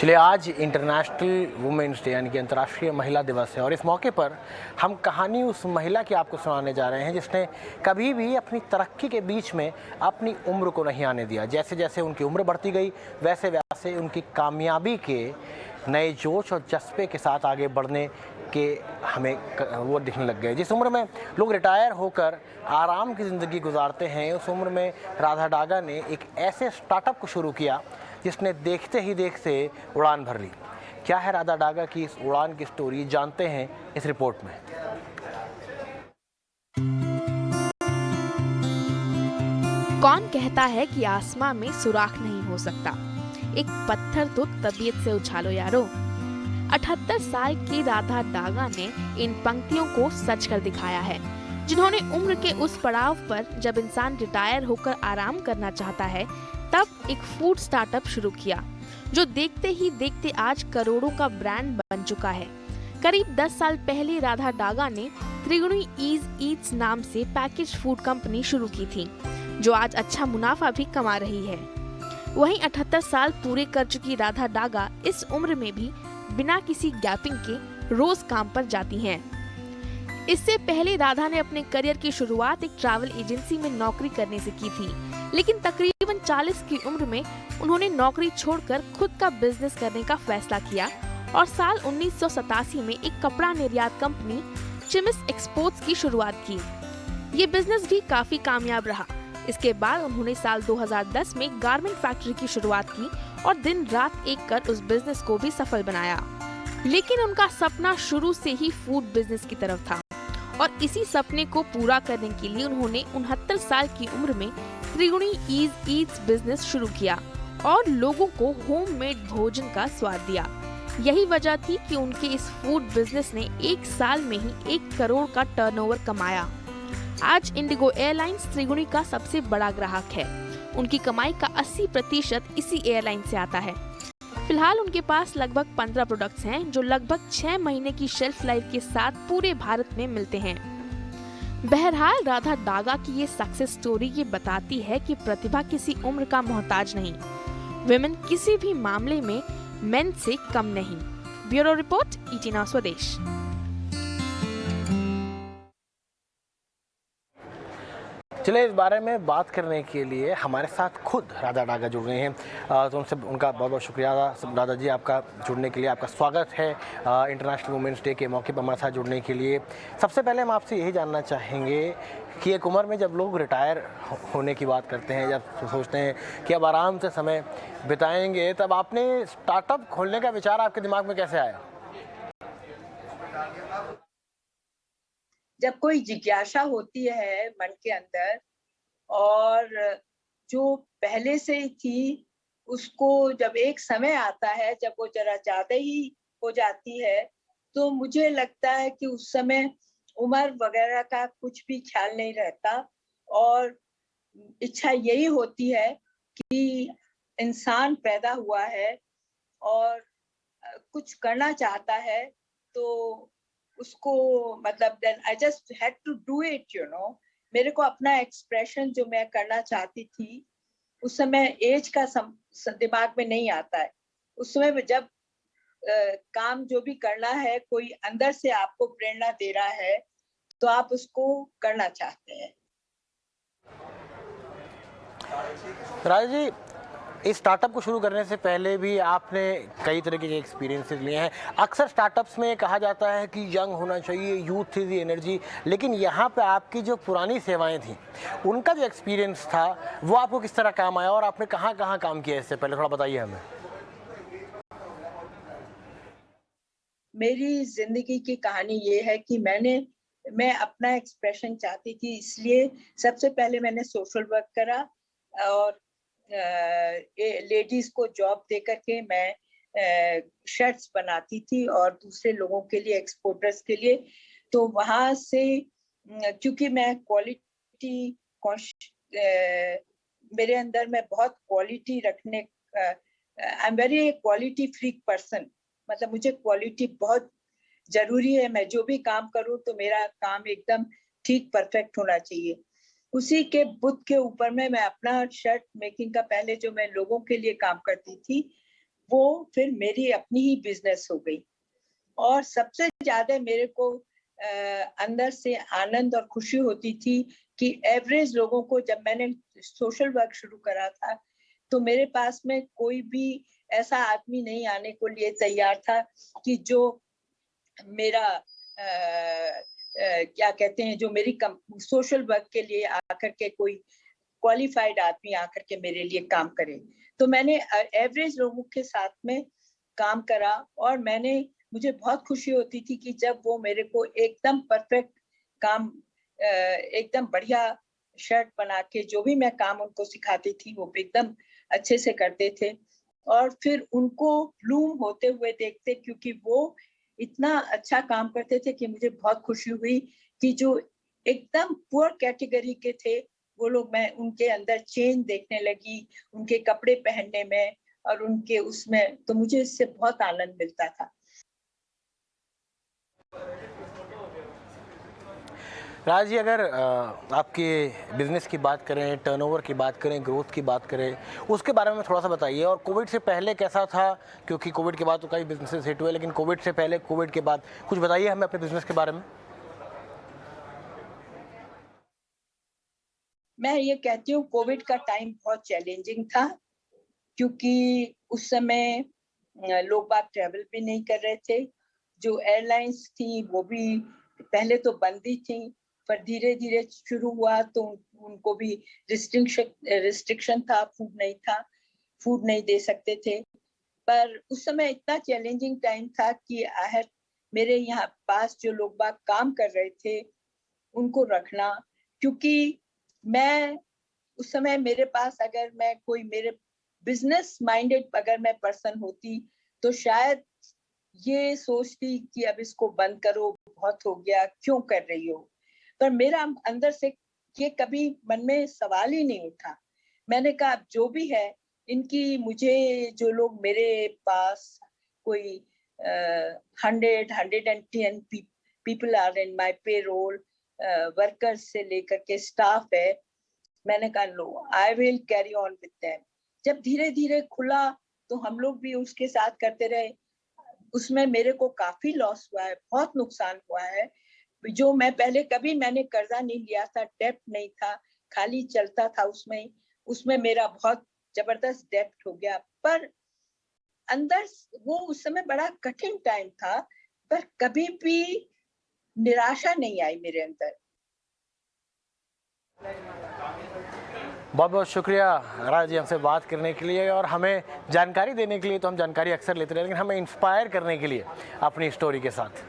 चलिए, आज international women's day यानी कि अंतर्राष्ट्रीय महिला दिवस है और इस मौके पर हम कहानी उस महिला की आपको सुनाने जा रहे हैं जिसने कभी भी अपनी तरक्की के बीच में अपनी उम्र को नहीं आने दिया। जैसे जैसे उनकी उम्र बढ़ती गई वैसे वैसे उनकी कामयाबी के नए जोश और जज्बे के साथ आगे बढ़ने के हमें वो दिखने लग गए। जिस उम्र में लोग रिटायर होकर आराम की ज़िंदगी गुजारते हैं, उस उम्र में राधा डागा ने एक ऐसे स्टार्टअप को शुरू किया जिसने देखते ही देखते उड़ान भर ली। क्या है राधा डागा की इस उड़ान की स्टोरी, जानते हैं इस रिपोर्ट में। कौन कहता है कि आसमां में सुराख नहीं हो सकता। एक पत्थर तो तबीयत से उछालो यारो। 78 साल की राधा डागा ने इन पंक्तियों को सच कर दिखाया है, जिन्होंने उम्र के उस पड़ाव पर जब इंसान रिटायर होकर आराम करना चाहता है तब एक फूड स्टार्टअप शुरू किया, जो देखते ही देखते आज करोड़ों का ब्रांड बन चुका है। करीब 10 साल पहले राधा डागा ने त्रिगुणी ईज ईट्स नाम से पैकेज फूड कंपनी शुरू की थी, जो आज अच्छा मुनाफा भी कमा रही है। वहीं 78 साल पूरे कर चुकी राधा डागा इस उम्र में भी बिना किसी गैपिंग के रोज काम पर जाती हैं। इससे पहले राधा ने अपने करियर की शुरुआत एक ट्रैवल एजेंसी में नौकरी करने से की थी, लेकिन तकरीबन 40 की उम्र में उन्होंने नौकरी छोड़कर खुद का बिजनेस करने का फैसला किया और साल 1987 में एक कपड़ा निर्यात कंपनी चिमिस एक्सपोर्ट्स की शुरुआत की। ये बिजनेस भी काफी कामयाब रहा। इसके बाद उन्होंने साल 2010 में गारमेंट फैक्ट्री की शुरुआत की और दिन रात एक कर उस बिजनेस को भी सफल बनाया। लेकिन उनका सपना शुरू से ही फूड बिजनेस की तरफ था और इसी सपने को पूरा करने के लिए उन्होंने 69 साल की उम्र में त्रिगुणी ईज ईट्स बिजनेस शुरू किया और लोगों को होममेड भोजन का स्वाद दिया। यही वजह थी कि उनके इस फूड बिजनेस ने एक साल में ही 1 करोड़ का टर्नओवर कमाया। आज इंडिगो एयरलाइंस त्रिगुणी का सबसे बड़ा ग्राहक है। उनकी कमाई का 80% इसी एयरलाइन से आता है। फिलहाल उनके पास लगभग 15 प्रोडक्ट्स हैं, जो लगभग 6 महीने की शेल्फ लाइफ के साथ पूरे भारत में मिलते हैं। बहरहाल राधा डागा की ये सक्सेस स्टोरी ये बताती है कि प्रतिभा किसी उम्र का मोहताज नहीं। विमेन किसी भी मामले में मेन से कम नहीं। ब्यूरो रिपोर्ट, ET Now स्वदेश। चलिए, इस बारे में बात करने के लिए हमारे साथ खुद राधा डागा जुड़ गए हैं, तो उनसे उनका बहुत बहुत शुक्रिया राधा जी, आपका जुड़ने के लिए। आपका स्वागत है इंटरनेशनल वुमेन्स डे के मौके पर हमारे साथ जुड़ने के लिए। सबसे पहले हम आपसे यही जानना चाहेंगे कि एक उम्र में जब लोग रिटायर होने की बात करते हैं, जब सोचते हैं कि अब आराम से समय बिताएंगे, तब आपने स्टार्टअप खोलने का विचार आपके दिमाग में कैसे आया? जब कोई जिज्ञासा होती है मन के अंदर और जो पहले से ही थी, उसको जब एक समय आता है जब वो जरा ज्यादा ही हो जाती है, तो मुझे लगता है कि उस समय उम्र वगैरह का कुछ भी ख्याल नहीं रहता और इच्छा यही होती है कि इंसान पैदा हुआ है और कुछ करना चाहता है, तो उसको मतलब then I just had to do it, you know. मेरे को अपना एक्सप्रेशन जो मैं करना चाहती थी, उस समय एज का दिमाग में नहीं आता है। उस समय में जब काम जो भी करना है, कोई अंदर से आपको प्रेरणा दे रहा है, तो आप उसको करना चाहते हैं। राजा जी, इस स्टार्टअप को शुरू करने से पहले भी आपने कई तरह के एक्सपीरियंसेस लिए हैं। अक्सर स्टार्टअप्स में कहा जाता है कि यंग होना चाहिए, यूथ इज द एनर्जी, लेकिन यहाँ पे आपकी जो पुरानी सेवाएं थी, उनका जो एक्सपीरियंस था, वो आपको किस तरह काम आया और आपने कहाँ कहाँ काम किया इससे पहले, थोड़ा बताइए हमें। मेरी जिंदगी की कहानी ये है कि मैं अपना एक्सप्रेशन चाहती थी, इसलिए सबसे पहले मैंने सोशल वर्क करा और लेडीज को जॉब दे करके मैं शर्ट्स बनाती थी और दूसरे लोगों के लिए, एक्सपोर्टर्स के लिए। तो वहां से क्योंकि मैं क्वालिटी मेरे अंदर मैं बहुत क्वालिटी रखने, I am very quality freak person, मतलब मुझे क्वालिटी बहुत जरूरी है। मैं जो भी काम करूं तो मेरा काम एकदम ठीक परफेक्ट होना चाहिए। उसी के बुत के ऊपर में मैं अपना शर्ट मेकिंग का, पहले जो मैं लोगों के लिए काम करती थी, वो फिर मेरी अपनी ही बिजनेस हो गई। और सबसे ज्यादा मेरे को अंदर से आनंद और खुशी होती थी कि एवरेज लोगों को, जब मैंने सोशल वर्क शुरू करा था तो मेरे पास में कोई भी ऐसा आदमी नहीं आने को लिए तैयार था कि जो मेरा क्या कहते हैं, जो मेरी सोशल वर्क के लिए आकर के कोई क्वालिफाइड आदमी आकर के मेरे लिए काम करे। तो मैंने एवरेज लोगों के साथ में काम करा और मुझे बहुत खुशी होती थी कि जब वो मेरे को एकदम परफेक्ट काम, एकदम बढ़िया शर्ट बना के जो भी मैं काम उनको सिखाती थी वो एकदम अच्छे से करते थे। और फिर उनको ब्लूम होते हुए देखते, क्योंकि वो इतना अच्छा काम करते थे कि मुझे बहुत खुशी हुई कि जो एकदम पुअर कैटेगरी के थे वो लोग, मैं उनके अंदर चेंज देखने लगी, उनके कपड़े पहनने में और उनके उसमें, तो मुझे इससे बहुत आनंद मिलता था। राज जी, अगर आपके बिजनेस की बात करें, टर्नओवर की बात करें, ग्रोथ की बात करें, उसके बारे में थोड़ा सा बताइए। और कोविड से पहले कैसा था, क्योंकि कोविड के बाद तो कई बिजनेसेस हिट हुए, लेकिन कोविड से पहले, कोविड के बाद कुछ बताइए हमें अपने बिजनेस के बारे में। मैं ये कहती हूँ कोविड का टाइम बहुत चैलेंजिंग था, क्योंकि उस समय लोग बाग ट्रैवल भी नहीं कर रहे थे। जो एयरलाइंस थी वो भी पहले तो बंद ही थी, पर धीरे धीरे शुरू हुआ तो उनको भी रिस्ट्रिक्शन था, फूड नहीं दे सकते थे। पर उस समय इतना चैलेंजिंग टाइम था कि मेरे यहाँ पास जो लोग बाग काम कर रहे थे उनको रखना, क्योंकि मैं उस समय मेरे पास, अगर मैं कोई मेरे बिजनेस माइंडेड अगर मैं पर्सन होती तो शायद ये सोचती कि अब इसको बंद करो, बहुत हो गया, क्यों कर रही हो। पर मेरा अंदर से ये कभी मन में सवाल ही नहीं उठा। मैंने कहा अब जो भी है, इनकी मुझे, जो लोग मेरे पास कोई 110 people are in my payroll, workers से लेकर के स्टाफ है, मैंने कहा no, I will carry on with them. जब धीरे धीरे खुला तो हम लोग भी उसके साथ करते रहे। उसमें मेरे को काफी लॉस हुआ है, बहुत नुकसान हुआ है। जो मैं पहले कभी मैंने कर्जा नहीं लिया था, डेप्ट नहीं था, खाली चलता था उसमें मेरा बहुत जबरदस्त डेप्ट हो गया। पर अंदर वो उस समय बड़ा कठिन टाइम था, पर कभी भी निराशा नहीं आई मेरे अंदर। बहुत बहुत शुक्रिया राज जी हमसे बात करने के लिए और हमें जानकारी देने के लिए। तो हम जानकारी अक्सर लेते रहे, लेकिन हमें इंस्पायर करने के लिए अपनी स्टोरी के साथ।